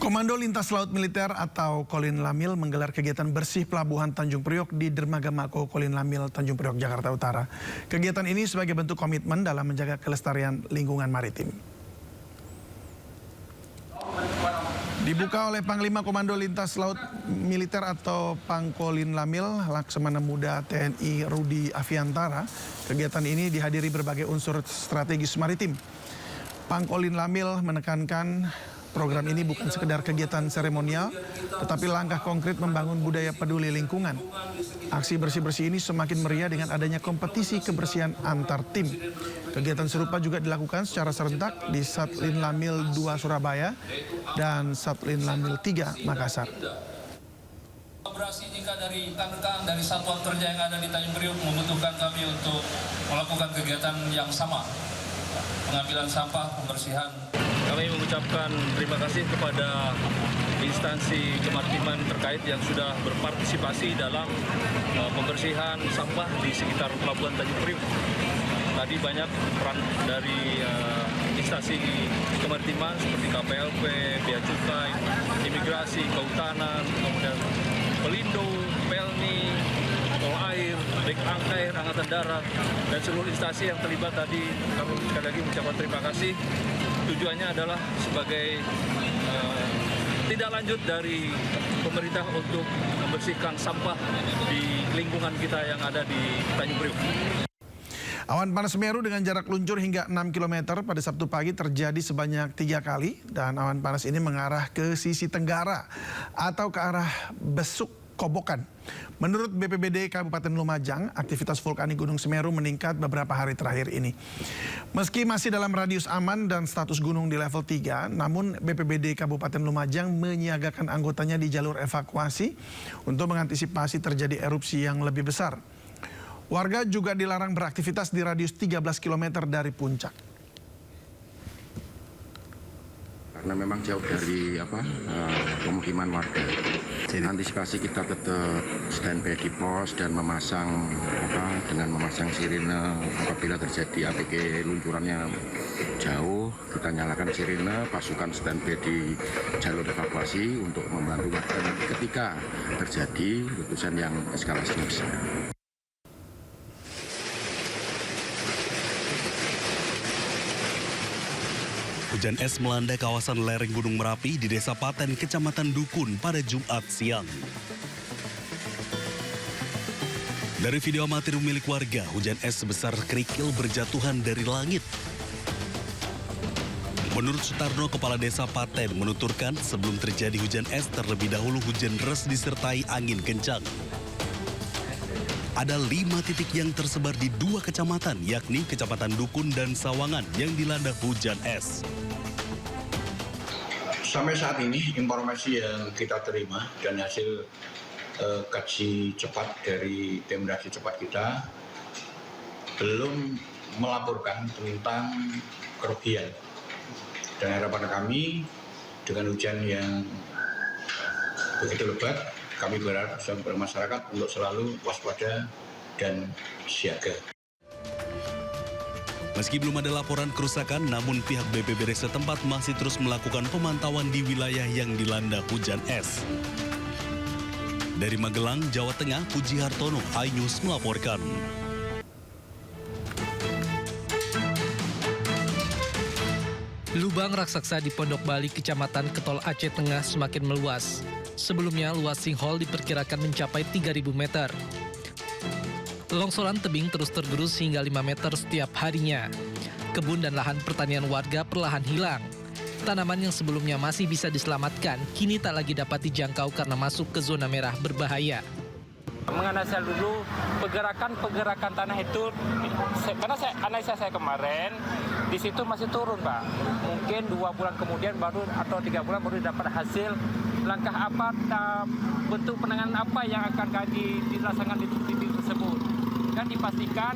Komando Lintas Laut Militer atau Kolin Lamil menggelar kegiatan bersih Pelabuhan Tanjung Priok di Dermaga Mako Kolin Lamil, Tanjung Priok, Jakarta Utara. Kegiatan ini sebagai bentuk komitmen dalam menjaga kelestarian lingkungan maritim. Dibuka oleh Panglima Komando Lintas Laut Militer atau Pangkolin Lamil, Laksamana Muda TNI Rudi Aviantara. Kegiatan ini dihadiri berbagai unsur strategis maritim. Pangkolin Lamil menekankan program ini bukan sekedar kegiatan seremonial, tetapi langkah konkret membangun budaya peduli lingkungan. Aksi bersih-bersih ini semakin meriah dengan adanya kompetisi kebersihan antar tim. Kegiatan serupa juga dilakukan secara serentak di Satlin Lamil 2 Surabaya dan Satlin Lamil 3 Makassar. Kolaborasi jika dari rekan-rekan dari satuan kerja yang ada di Tanjung Priok membutuhkan kami untuk melakukan kegiatan yang sama, pengambilan sampah, pembersihan. Kami mengucapkan terima kasih kepada instansi kemaritiman terkait yang sudah berpartisipasi dalam pembersihan sampah di sekitar Pelabuhan Tanjung Priok. Tadi banyak peran dari instansi kemaritiman seperti KPLP, Bea Cukai, Imigrasi, Kehutanan, kemudian Pelindo, Pelni, Pol Air, Baik Angkair, Angkatan Darat, dan seluruh instansi yang terlibat tadi. Kami sekali lagi mengucapkan terima kasih. Tujuannya adalah sebagai tindak lanjut dari pemerintah untuk membersihkan sampah di lingkungan kita yang ada di Tanjung Priok. Awan panas Semeru dengan jarak luncur hingga 6 km pada Sabtu pagi terjadi sebanyak 3 kali dan awan panas ini mengarah ke sisi tenggara atau ke arah Besuk Kobokan. Menurut BPBD Kabupaten Lumajang, aktivitas vulkanik Gunung Semeru meningkat beberapa hari terakhir ini. Meski masih dalam radius aman dan status gunung di level 3, namun BPBD Kabupaten Lumajang menyiagakan anggotanya di jalur evakuasi untuk mengantisipasi terjadi erupsi yang lebih besar. Warga juga dilarang beraktivitas di radius 13 km dari puncak. Karena memang jauh dari pemukiman warga. Antisipasi kita tetap standby di pos dan memasang dengan memasang sirine apabila terjadi APK luncurannya jauh, kita nyalakan sirine, pasukan standby di jalur evakuasi untuk membantu warga nanti ketika terjadi letusan yang eskalasinya besar. Hujan es melanda kawasan lereng Gunung Merapi di Desa Paten, Kecamatan Dukun pada Jumat siang. Dari video amatir milik warga, hujan es sebesar kerikil berjatuhan dari langit. Menurut Sutarno, Kepala Desa Paten, menuturkan sebelum terjadi hujan es terlebih dahulu hujan deras disertai angin kencang. Ada 5 titik yang tersebar di 2 kecamatan, yakni Kecamatan Dukun dan Sawangan yang dilanda hujan es. Sampai saat ini informasi yang kita terima dan hasil kaji cepat dari tim reaksi cepat kita belum melaporkan tentang kerugian. Dan harapan kami dengan hujan yang begitu lebat, kami berharap masyarakat untuk selalu waspada dan siaga. Meski belum ada laporan kerusakan, namun pihak BPBD setempat masih terus melakukan pemantauan di wilayah yang dilanda hujan es. Dari Magelang, Jawa Tengah, Puji Hartono, iNews melaporkan. Lubang raksasa di Pondok Bali, Kecamatan Ketol, Aceh Tengah semakin meluas. Sebelumnya, luas sinkhole diperkirakan mencapai 3.000 meter. Longsoran tebing terus tergerus hingga 5 meter setiap harinya. Kebun dan lahan pertanian warga perlahan hilang. Tanaman yang sebelumnya masih bisa diselamatkan, kini tak lagi dapat dijangkau karena masuk ke zona merah berbahaya. Menganalisa dulu pergerakan tanah itu, karena analisa saya kemarin, di situ masih turun, Pak. Mungkin 2 bulan kemudian baru atau 3 bulan baru dapat hasil langkah apa, bentuk penanganan apa yang akan dilaksanakan di titik tersebut. Dan dipastikan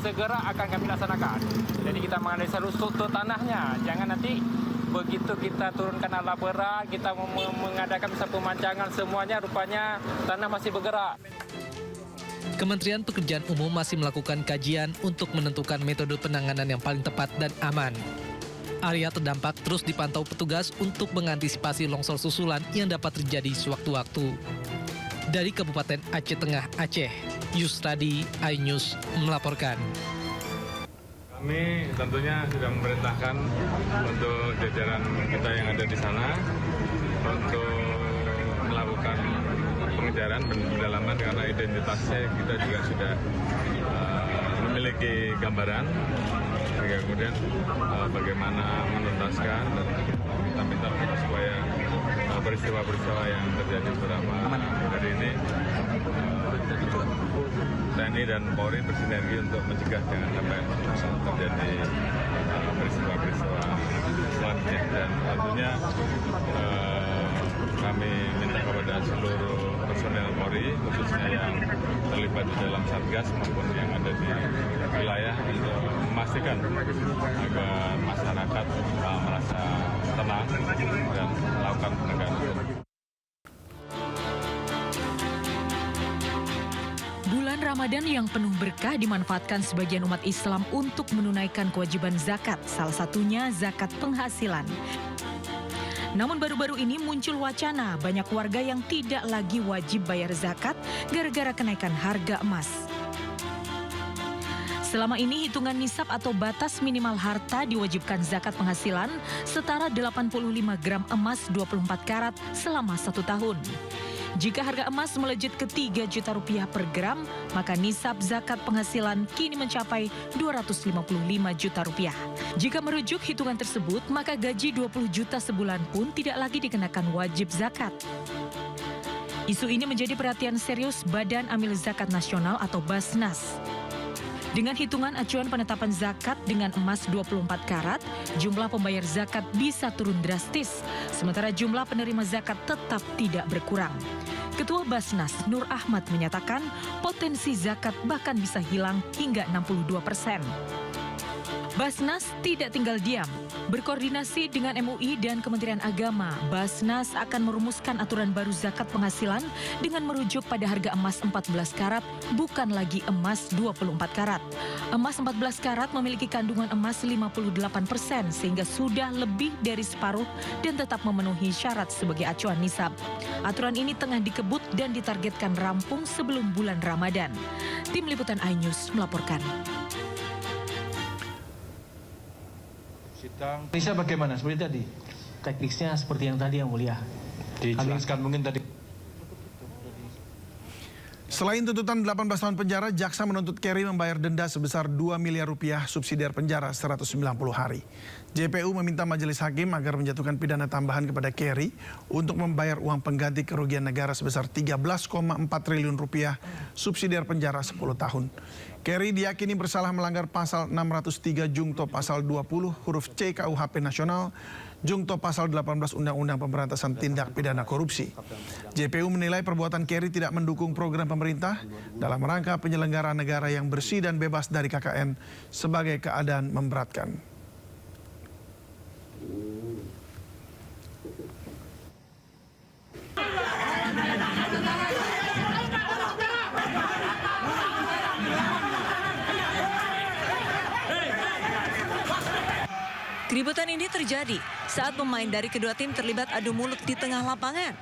segera akan kami laksanakan. Jadi kita menganalisa dulu struktur tanahnya, jangan nanti begitu kita turunkan alat berat, kita mengadakan misal pemancangan, semuanya rupanya tanah masih bergerak. Kementerian Pekerjaan Umum masih melakukan kajian untuk menentukan metode penanganan yang paling tepat dan aman. Area terdampak terus dipantau petugas untuk mengantisipasi longsor susulan yang dapat terjadi sewaktu-waktu. Dari Kabupaten Aceh Tengah, Aceh, Yusradi, iNews melaporkan. Kami tentunya sudah memerintahkan untuk jajaran kita yang ada di sana untuk melakukan pengejaran dan pendalaman karena identitasnya kita juga sudah memiliki gambaran. Kemudian bagaimana menuntaskan dan kita minta supaya peristiwa-peristiwa yang terjadi beberapa hari ini TNI dan Polri bersinergi untuk mencegah jangan sampai terjadi peristiwa-peristiwa selanjutnya. Dan tentunya kami minta kepada seluruh personel Polri, khususnya yang terlibat di dalam Satgas maupun yang ada di wilayah, untuk memastikan agar masyarakat merasa tenang dan melakukan penegakan hukum. Bulan Ramadan yang penuh berkah dimanfaatkan sebagian umat Islam untuk menunaikan kewajiban zakat, salah satunya zakat penghasilan. Namun baru-baru ini muncul wacana banyak warga yang tidak lagi wajib bayar zakat gara-gara kenaikan harga emas. Selama ini hitungan nisab atau batas minimal harta diwajibkan zakat penghasilan setara 85 gram emas 24 karat selama 1 tahun. Jika harga emas melejit ke 3 juta rupiah per gram, maka nisab zakat penghasilan kini mencapai 255 juta rupiah. Jika merujuk hitungan tersebut, maka gaji 20 juta sebulan pun tidak lagi dikenakan wajib zakat. Isu ini menjadi perhatian serius Badan Amil Zakat Nasional atau Basnas. Dengan hitungan acuan penetapan zakat dengan emas 24 karat, jumlah pembayar zakat bisa turun drastis, sementara jumlah penerima zakat tetap tidak berkurang. Ketua Basnas, Nur Ahmad, menyatakan potensi zakat bahkan bisa hilang hingga 62%. Basnas tidak tinggal diam. Berkoordinasi dengan MUI dan Kementerian Agama, Basnas akan merumuskan aturan baru zakat penghasilan dengan merujuk pada harga emas 14 karat, bukan lagi emas 24 karat. Emas 14 karat memiliki kandungan emas 58%, sehingga sudah lebih dari separuh dan tetap memenuhi syarat sebagai acuan nisab. Aturan ini tengah dikebut dan ditargetkan rampung sebelum bulan Ramadan. Tim Liputan iNews melaporkan. Bisa bagaimana seperti tadi? Teknisnya seperti yang tadi, Yang Mulia. Dijelaskan mungkin tadi. Selain tuntutan 18 tahun penjara, jaksa menuntut Kerry membayar denda sebesar 2 miliar rupiah subsidiar penjara 190 hari. JPU meminta majelis hakim agar menjatuhkan pidana tambahan kepada Kerry untuk membayar uang pengganti kerugian negara sebesar 13,4 triliun rupiah subsidiar penjara 10 tahun. Kerry diyakini bersalah melanggar pasal 603 Jungto pasal 20 huruf C KUHP Nasional, Jungto pasal 18 Undang-Undang Pemberantasan Tindak Pidana Korupsi. JPU menilai perbuatan Kerry tidak mendukung program pemerintah dalam rangka penyelenggaraan negara yang bersih dan bebas dari KKN sebagai keadaan memberatkan. Keributan ini terjadi saat pemain dari kedua tim terlibat adu mulut di tengah lapangan.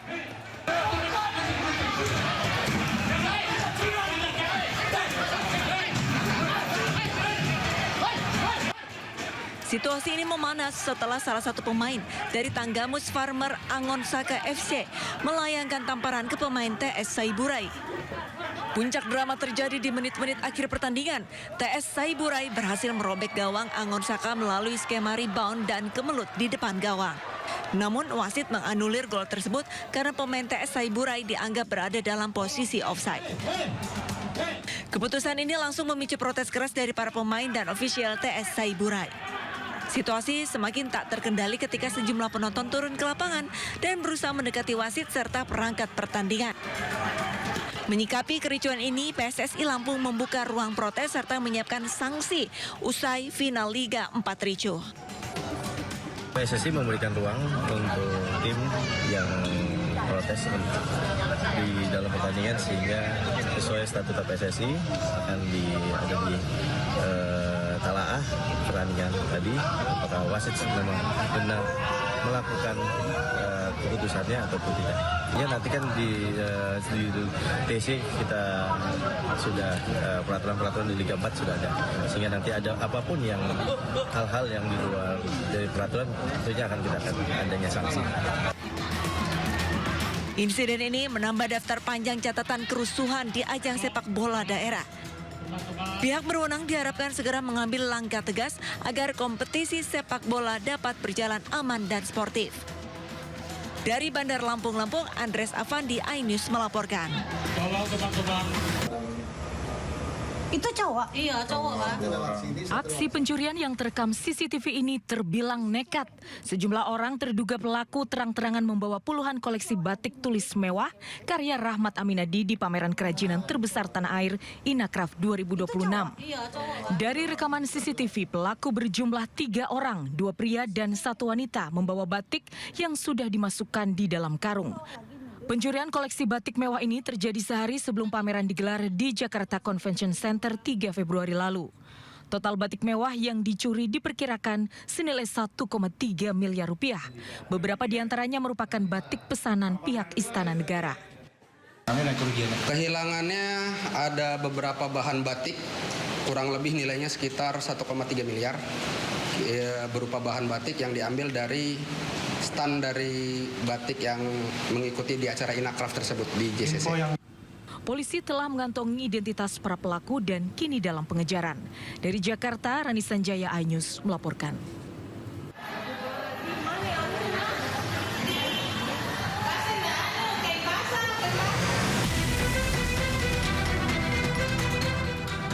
Situasi ini memanas setelah salah satu pemain dari Tanggamus Farmer Angon Saka FC melayangkan tamparan ke pemain TS Saiburai. Puncak drama terjadi di menit-menit akhir pertandingan. TS Saiburai berhasil merobek gawang Angon Saka melalui skema rebound dan kemelut di depan gawang. Namun wasit menganulir gol tersebut karena pemain TS Saiburai dianggap berada dalam posisi offside. Keputusan ini langsung memicu protes keras dari para pemain dan ofisial TS Saiburai. Situasi semakin tak terkendali ketika sejumlah penonton turun ke lapangan dan berusaha mendekati wasit serta perangkat pertandingan. Menyikapi kericuan ini, PSSI Lampung membuka ruang protes serta menyiapkan sanksi usai final Liga 4 ricuh. PSSI memberikan ruang untuk tim yang protes di dalam pertandingan sehingga sesuai statuta PSSI akan ditangani mentalaah pertandingan tadi, apakah wasit memang benar melakukan keputusannya ataupun tidak. Ya nanti kan di TC kita sudah peraturan-peraturan di Liga 4 sudah ada, sehingga nanti ada apapun yang hal-hal yang di luar dari peraturan tentunya akan kita akan adanya sanksi. Insiden ini menambah daftar panjang catatan kerusuhan di ajang sepak bola daerah. Pihak berwenang diharapkan segera mengambil langkah tegas agar kompetisi sepak bola dapat berjalan aman dan sportif. Dari Bandar Lampung, Andres Avandi, iNews melaporkan. Tolong teman-teman. Itu cowok? Iya, cowok kan. Aksi pencurian yang terekam CCTV ini terbilang nekat. Sejumlah orang terduga pelaku terang-terangan membawa puluhan koleksi batik tulis mewah karya Rahmat Aminadi di pameran kerajinan terbesar tanah air Inacraft 2026. Dari rekaman CCTV, pelaku berjumlah 3 orang, 2 pria dan 1 wanita membawa batik yang sudah dimasukkan di dalam karung. Pencurian koleksi batik mewah ini terjadi sehari sebelum pameran digelar di Jakarta Convention Center 3 Februari lalu. Total batik mewah yang dicuri diperkirakan senilai 1,3 miliar rupiah. Beberapa diantaranya merupakan batik pesanan pihak Istana Negara. Kehilangannya ada beberapa bahan batik, kurang lebih nilainya sekitar 1,3 miliar. Berupa bahan batik yang diambil dari stand dari batik yang mengikuti di acara Inacraft tersebut di JCC. Polisi telah mengantongi identitas para pelaku dan kini dalam pengejaran. Dari Jakarta, Rani Sanjaya, iNews melaporkan.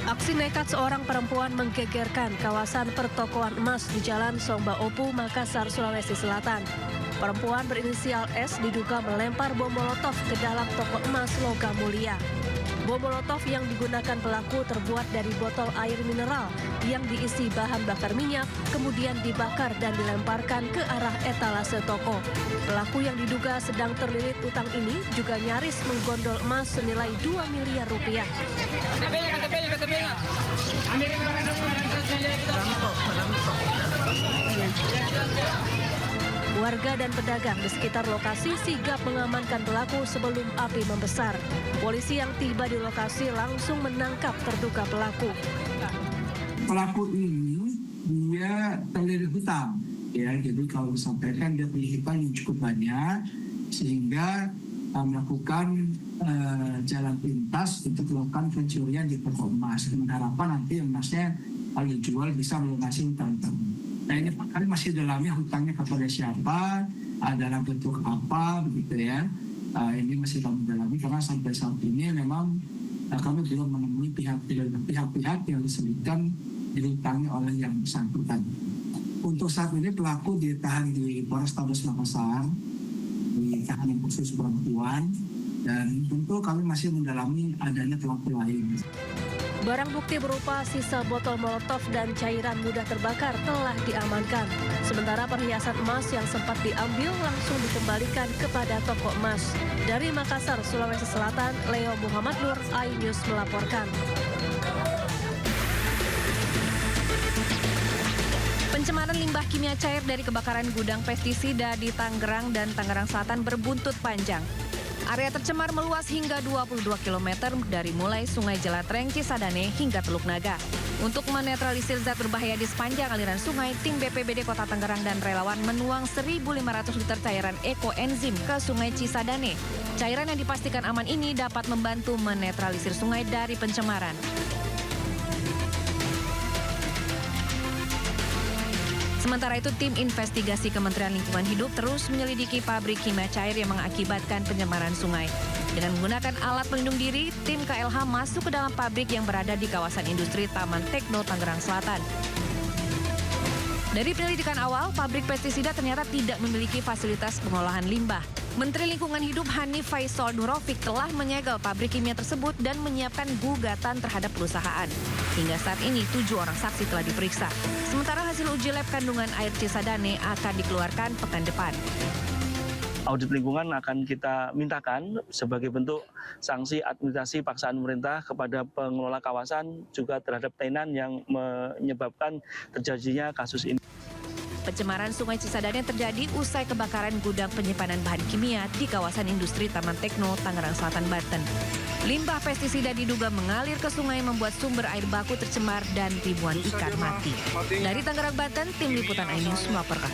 Aksi nekat seorang perempuan menggegerkan kawasan pertokoan emas di Jalan Songba Opu, Makassar, Sulawesi Selatan. Perempuan berinisial S diduga melempar bom molotov ke dalam toko emas Logam Mulia. Bom molotov yang digunakan pelaku terbuat dari botol air mineral yang diisi bahan bakar minyak, kemudian dibakar dan dilemparkan ke arah etalase toko. Pelaku yang diduga sedang terlilit utang ini juga nyaris menggondol emas senilai 2 miliar rupiah. Warga dan pedagang di sekitar lokasi sigap mengamankan pelaku sebelum api membesar. Polisi yang tiba di lokasi langsung menangkap terduga pelaku. Pelaku ini dia terlilit hutang, ya. Jadi kalau disampaikan dia terlilit hutang yang cukup banyak, sehingga melakukan jalan pintas untuk melakukan pencurian di toko emas. Dengan harapan nanti emasnya kalau dijual bisa melunasi hutang-hutang. Nah ini kami masih dalami hutangnya kepada siapa, dalam bentuk apa, begitu ya. Ini masih kami dalami karena sampai saat ini memang kami belum menemui pihak-pihak yang disebutkan dihutangi oleh yang bersangkutan. Untuk saat ini pelaku ditahan di Polrestabes Makassar, di tahanan khusus perempuan, dan tentu kami masih mendalami adanya pelaku lain. Barang bukti berupa sisa botol molotov dan cairan mudah terbakar telah diamankan. Sementara perhiasan emas yang sempat diambil langsung dikembalikan kepada toko emas. Dari Makassar, Sulawesi Selatan, Leo Muhammad Nur, iNews melaporkan. Pencemaran limbah kimia cair dari kebakaran gudang pestisida di Tangerang dan Tangerang Selatan berbuntut panjang. Area tercemar meluas hingga 22 km dari mulai Sungai Jelatreng, Cisadane hingga Teluk Naga. Untuk menetralisir zat berbahaya di sepanjang aliran sungai, tim BPBD Kota Tangerang dan relawan menuang 1.500 liter cairan ekoenzim ke Sungai Cisadane. Cairan yang dipastikan aman ini dapat membantu menetralisir sungai dari pencemaran. Sementara itu, tim investigasi Kementerian Lingkungan Hidup terus menyelidiki pabrik kimia cair yang mengakibatkan pencemaran sungai. Dengan menggunakan alat pelindung diri, tim KLH masuk ke dalam pabrik yang berada di kawasan industri Taman Tekno, Tangerang Selatan. Dari penyelidikan awal, pabrik pestisida ternyata tidak memiliki fasilitas pengolahan limbah. Menteri Lingkungan Hidup Hanif Faisal Nurofik telah menyegel pabrik kimia tersebut dan menyiapkan gugatan terhadap perusahaan. Hingga saat ini 7 orang saksi telah diperiksa. Sementara hasil uji lab kandungan air Cisadane akan dikeluarkan pekan depan. Audit lingkungan akan kita mintakan sebagai bentuk sanksi administrasi paksaan pemerintah kepada pengelola kawasan juga terhadap tenan yang menyebabkan terjadinya kasus ini. Pencemaran Sungai Cisadane terjadi usai kebakaran gudang penyimpanan bahan kimia di kawasan industri Taman Tekno, Tangerang Selatan, Banten. Limbah pestisida diduga mengalir ke sungai membuat sumber air baku tercemar dan ribuan ikan mati. Dari Tangerang, Banten, tim liputan iNews melaporkan.